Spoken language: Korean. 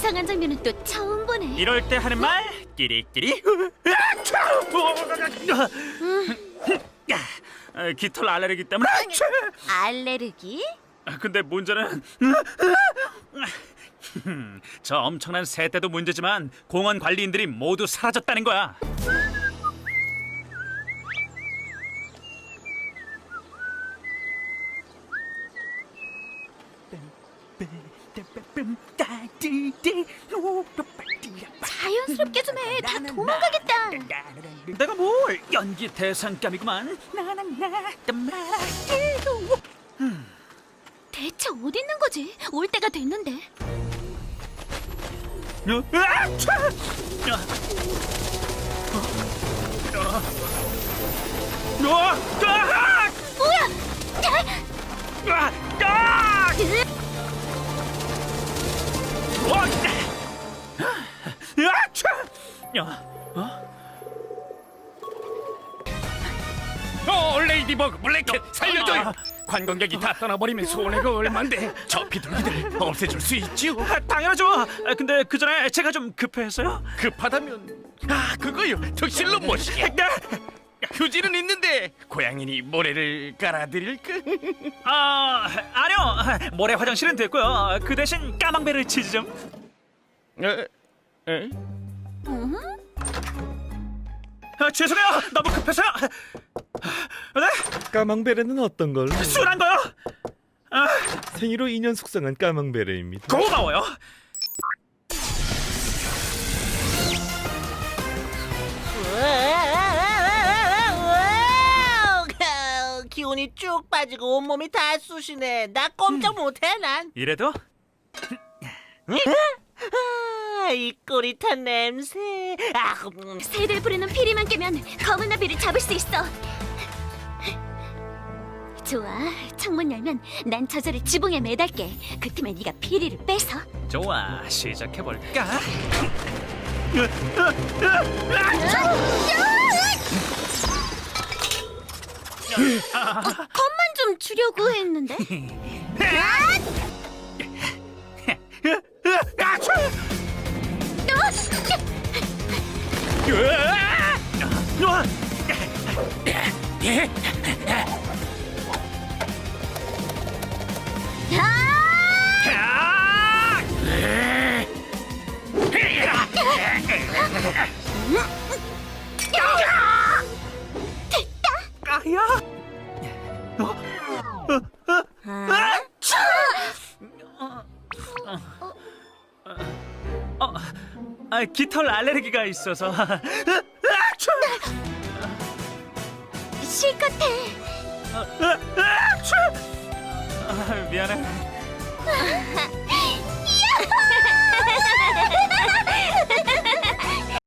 이상한 장면은 또 처음 보네. 이럴 때 하는 말 끼리끼리. 깃털 알레르기 때문에. 알레르기? 근데 문제는 저 엄청난 새떼도 문제지만 공원 관리인들이 모두 사라졌다는 거야. 자연스럽게 좀 해. 다 도망가겠다. 내가 뭘 연기 대상감이구만. 대체 어디 있는 거지? 올 때가 됐는데. 뭐야? 레이디버그 블랙캣 살려줘요. 관광객이 다 떠나버리면 손해가 얼만데 저 비둘기들 없애줄 수 있지요? 당연하죠. 근데 그 전에 제가 좀 급해서요. 급하다면 그거요. 득실로 모시게. 휴지는 있는데 고양이니 모래를 깔아드릴까? 아니요. 모래 화장실은 됐고요. 그 대신 까망베를 치즈 좀. 에? 죄송해요. 너무 급해서요. 네? 까망베레는 어떤 걸로? 순한 거요. 생이로 2년 숙성한 까망베레입니다. 고마워요. 기운이 쭉 빠지고 온몸이 다 쑤시네. 나 꼼짝 못해 난. 이래도 이 꼬릿한 냄새. 새들 부르는 피리만 깨면 검은 나비를 잡을 수 있어. 좋아, 창문 열면 난 저절로 지붕에 매달게. 그 틈에 네가 피리를 빼서. 좋아. 시작해 볼까? 겁만 좀 주려고 했는데. 깃털 알레르기가 있어서. 실컷해. 미안해.